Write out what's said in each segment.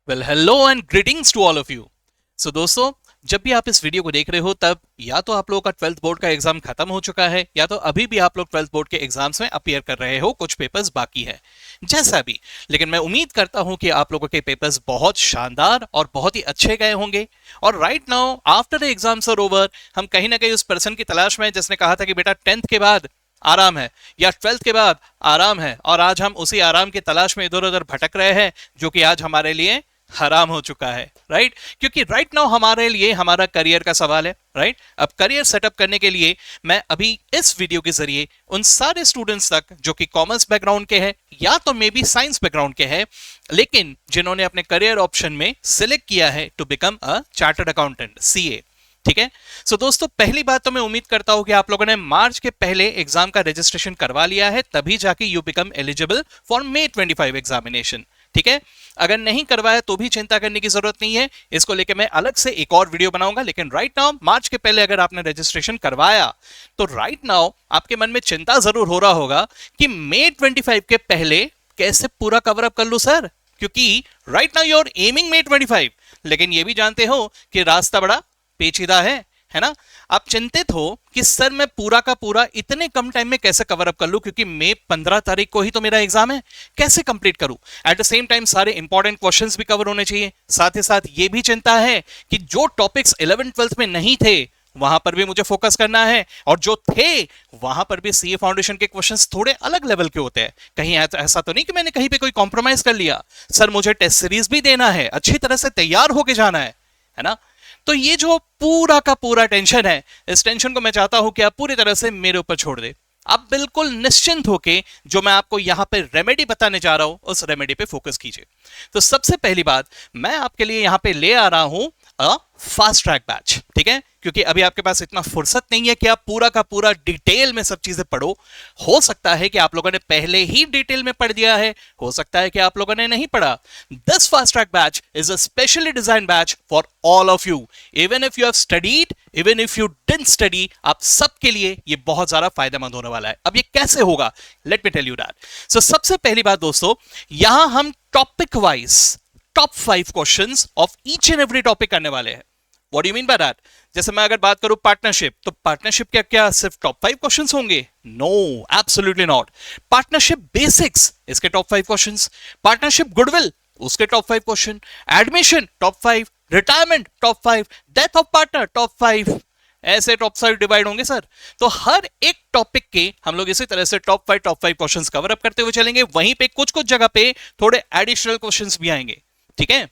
Well hello and greetings to all of you. So दोस्तों, जब भी आप इस वीडियो को देख रहे हो तब या तो आप लोगों का 12th बोर्ड का एग्जाम खत्म हो चुका है या तो अभी भी आप लोग 12th बोर्ड के एग्जाम्स में अपियर कर रहे हो, कुछ पेपर्स बाकी है जैसा भी। लेकिन मैं उम्मीद करता हूं कि आप लोगों के पेपर्स बहुत शानदार और बहुत ही अच्छे गए होंगे। और right now after the exams are over, हम कहीं ना कहीं उस पर्सन की तलाश में हैं जिसने कहा था कि बेटा 10th के बाद आराम है या 12th के बाद आराम है, और आज हम उसी आराम की तलाश में इधर उधर भटक रहे हैं जो कि आज हमारे लिए हराम हो चुका है। राइट, क्योंकि राइट नाउ हमारे लिए हमारा करियर का सवाल है। राइट, अब करियर सेटअप करने के लिए मैं अभी इस वीडियो के जरिए उन सारे स्टूडेंट्स तक जो कि कॉमर्स बैकग्राउंड के हैं या तो मे बी साइंस बैकग्राउंड के हैं, लेकिन जिन्होंने अपने करियर ऑप्शन में सिलेक्ट किया है to become a chartered accountant, CA. ठीक है। सो दोस्तों, पहली बात तो मैं उम्मीद करता हूं कि आप लोगों ने मार्च के पहले एग्जाम का रजिस्ट्रेशन करवा लिया है, तभी जाके you become eligible for May 25 examination. ठीक है। अगर नहीं करवाया तो भी चिंता करने की जरूरत नहीं है, इसको लेके मैं अलग से एक और वीडियो बनाऊंगा। लेकिन राइट नाउ मार्च के पहले अगर आपने रजिस्ट्रेशन करवाया तो राइट नाउ आपके मन में चिंता जरूर हो रहा होगा कि May 25 के पहले कैसे पूरा कवर अप कर लूं सर, क्योंकि right now you are aiming May 25, लेकिन ये भी जानते हो कि रास्ता बड़ा पेचीदा है ना। आप चिंतित हो कि सर मैं पूरा का पूरा इतने कम टाइम में कैसे कवर अप कर लूं, क्योंकि मई 15 तारीख को ही तो मेरा एग्जाम है, कैसे कंप्लीट करूं। एट द सेम टाइम सारे इंपॉर्टेंट क्वेश्चंस भी कवर होने चाहिए। साथ ही साथ ये भी चिंता है कि जो टॉपिक्स 11th 12th में नहीं थे वहां पर भी मुझे फोकस करना है, और जो थे वहां पर भी सीए फाउंडेशन के क्वेश्चंस थोड़े अलग लेवल के होते हैं। कहीं ऐसा तो नहीं कि मैंने कहीं पे कोई कॉम्प्रोमाइज कर लिया। सर मुझे टेस्ट सीरीज भी देना है, अच्छी तरह से तैयार होके जाना है ना। तो ये जो पूरा का पूरा टेंशन है, इस टेंशन को मैं चाहता हूं कि आप पूरी तरह से मेरे ऊपर छोड़ दे। आप बिल्कुल निश्चिंत होके जो मैं आपको यहां पे रेमेडी बताने जा रहा हूं उस रेमेडी पे फोकस कीजिए। तो सबसे पहली बात मैं आपके लिए यहां पे ले आ रहा हूं अ फास्ट ट्रैक बैच। ठीक है, क्योंकि अभी आपके पास इतना फुर्सत नहीं है कि आप पूरा का पूरा डिटेल में सब चीजें पढ़ो। हो सकता है कि आप लोगों ने पहले ही डिटेल में पढ़ दिया है, हो सकता है कि आप लोगों ने नहीं पढ़ा। This fast track batch is a specially design batch for all of you, even if you have studied, even if you didn't study, आप सबके लिए ये बहुत ज्यादा फायदेमंद होने वाला है। अब ये कैसे होगा, let me tell you that. So सबसे पहली बात दोस्तों, यहां हम topic wise top 5 questions of each and every topic करने वाले हैं। What do you mean by that? जैसे मैं अगर बात करूं पार्टनरशिप, तो पार्टनरशिप क्या क्या सिर्फ टॉप 5 क्वेश्चंस होंगे? No, absolutely not. Partnership basics, इसके टॉप 5 क्वेश्चंस। पार्टनरशिप गुडविल, उसके top 5 question. Admission top 5, retirement top 5, death of partner top 5, ऐसे टॉप 5 डिवाइड होंगे सर। तो हर एक टॉपिक के हम लोग इसी तरह से टॉप 5 क्वेश्चंस कवर अप करते हुए चलेंगे। वहीं पे कुछ कुछ जगह पे थोड़े एडिशनल क्वेश्चंस भी आएंगे। ठीक है,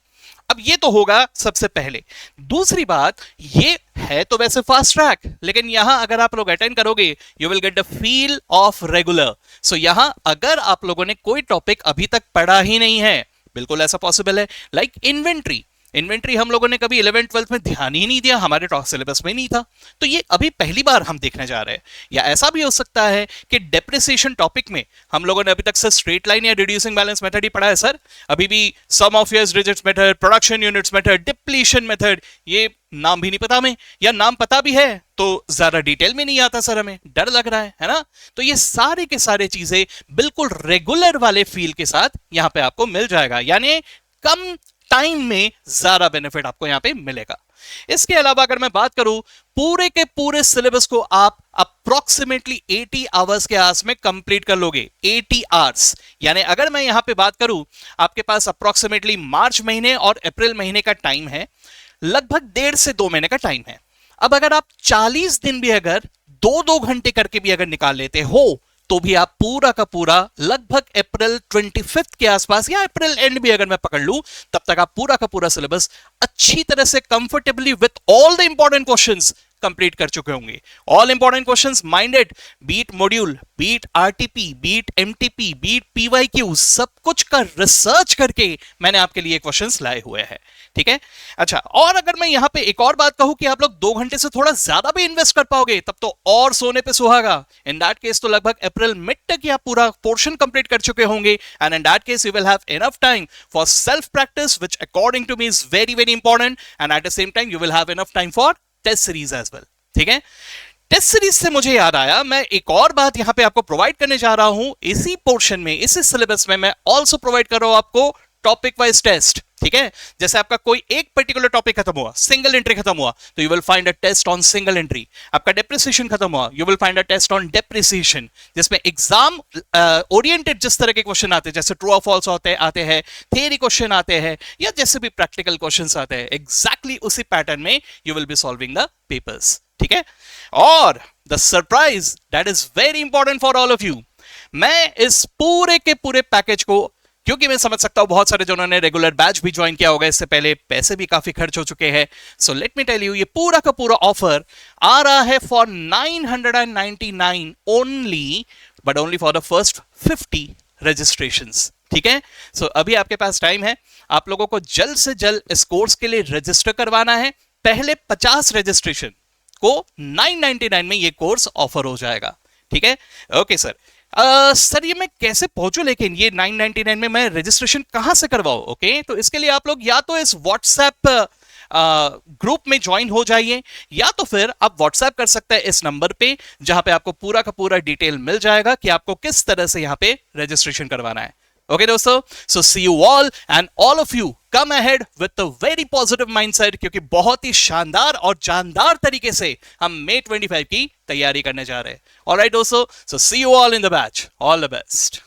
अब ये तो होगा सबसे पहले। दूसरी बात, ये है तो वैसे फास्ट ट्रैक, लेकिन यहां अगर आप लोग अटेंड करोगे you will get the feel of regular. So यहां अगर आप लोगों ने कोई टॉपिक अभी तक पढ़ा ही नहीं है, बिल्कुल ऐसा पॉसिबल है। लाइक इन्वेंट्री, इन्वेंट्री हम लोगों ने कभी 11th 12th में ध्यान ही नहीं दिया, हमारे टॉप सिलेबस में नहीं था, तो ये अभी पहली बार हम देखने जा रहे हैं। या ऐसा भी हो सकता है कि डेप्रिसिएशन टॉपिक में हम लोगों ने अभी तक सर स्ट्रेट लाइन या रिड्यूसिंग बैलेंस मेथड ही पढ़ा है सर, अभी भी sum of years digits method, production units method, depletion method, ये नाम भी नहीं पता हमें, या नाम पता भी है तो ज्यादा डिटेल में नहीं आता सर, हमें डर लग रहा है ना। तो ये सारे के सारे चीजें बिल्कुल रेगुलर वाले फील के साथ यहां पे आपको मिल जाएगा, यानी कम टाइम में ज्यादा बेनिफिट आपको यहां पे मिलेगा। इसके अलावा अगर मैं बात करूं, पूरे के पूरे सिलेबस को आप अप्रोक्सीमेटली 80 आवर्स के आस में कंप्लीट कर लोगे। 80 आवर्स, यानी अगर मैं यहां पे बात करूं, आपके पास अप्रोक्सीमेटली मार्च महीने और अप्रैल महीने का टाइम है, लगभग 1.5 से 2 महीने का टाइम है। अब अगर आप 40 दिन भी अगर 2-2 घंटे करके भी अगर निकाल लेते हो तो भी आप पूरा का पूरा लगभग अप्रैल 25 के आसपास या अप्रैल एंड भी अगर मैं पकड़ लूं, तब तक आप पूरा का पूरा सिलेबस अच्छी तरह से comfortably with all the important questions complete कर चुके होंगे। All important questions minded, be it module, be it RTP, be it MTP, be it PYQ, सब कुछ का रिसर्च करके मैंने आपके लिए क्वेश्चंस लाए हुए हैं। ठीक है, अच्छा, और अगर मैं यहां पे एक और बात कहूं कि आप लोग 2 घंटे से थोड़ा ज्यादा भी इन्वेस्ट कर पाओगे तब तो और सोने पे सुहागा। इन दैट केस तो लगभग अप्रैल मिड तक ही आप पूरा पोर्शन कंप्लीट कर चुके होंगे, and in that case you will have enough time for self practice which according to me is very very important, and at the same time you will have enough time for test series as well. ठीक है, test series से मुझे याद आया, मैं एक और बात यहां पे आपको प्रोवाइड करने जा रहा हूं इसी पोर्शन में, इसी सिलेबस में मैं ऑल्सो प्रोवाइड कर रहा हूं आपको टॉपिक वाइज टेस्ट, ठीक है। जैसे आपका कोई एक पर्टिकुलर टॉपिक खत्म हुआ, सिंगल एंट्री खत्म हुआ, तो you will find a test on single entry. आपका डेप्रिसिएशन खत्म हुआ, you will find a test on depreciation, जिसमें एग्जाम ओरिएंटेड जिस तरह के क्वेश्चन आते हैं, जैसे ट्रू और फॉल्स आते हैं, थियरी क्वेश्चन आते हैं, या जैसे भी प्रैक्टिकल क्वेश्चंस आते हैं, एग्जैक्टली उसी पैटर्न में you will be solving the papers, ठीक है। और the surprise that is very important for all of you, मैं इस पूरे के पूरे पैकेज को, क्योंकि मैं समझ सकता हूं बहुत सारे जिन्होंने रेगुलर बैच भी ज्वाइन किया होगा इससे पहले, पैसे भी काफी खर्च हो चुके हैं, so let me tell you, ये पूरा का पूरा ऑफर आ रहा है for 999 only, but only for the first 50 registrations, ठीक है। सो अभी आपके पास टाइम है, आप लोगों को जल्द से जल्द इस कोर्स के लिए रजिस्टर करवाना है। पहले 50 रजिस्ट्रेशन को 999 में ये कोर्स ऑफर हो जाएगा, ठीक है। ओके सर, सर ये मैं कैसे पहुंचू, लेकिन ये 999 में मैं रजिस्ट्रेशन कहां से करवाऊं? ओके, तो इसके लिए आप लोग या तो इस व्हाट्सएप ग्रुप में ज्वाइन हो जाइए, या तो फिर आप व्हाट्सएप कर सकते हैं इस नंबर पे, जहां पे आपको पूरा का पूरा डिटेल मिल जाएगा कि आपको किस तरह से यहां पे रजिस्ट्रेशन करवाना है। ओके दोस्तों, so see you all and all of you come ahead with a very positive mindset, क्योंकि बहुत ही शानदार और जानदार तरीके से हम May 25 की तैयारी करने जा रहे हैं। ऑलराइट दोस्तों, so see you all in the batch, all the best.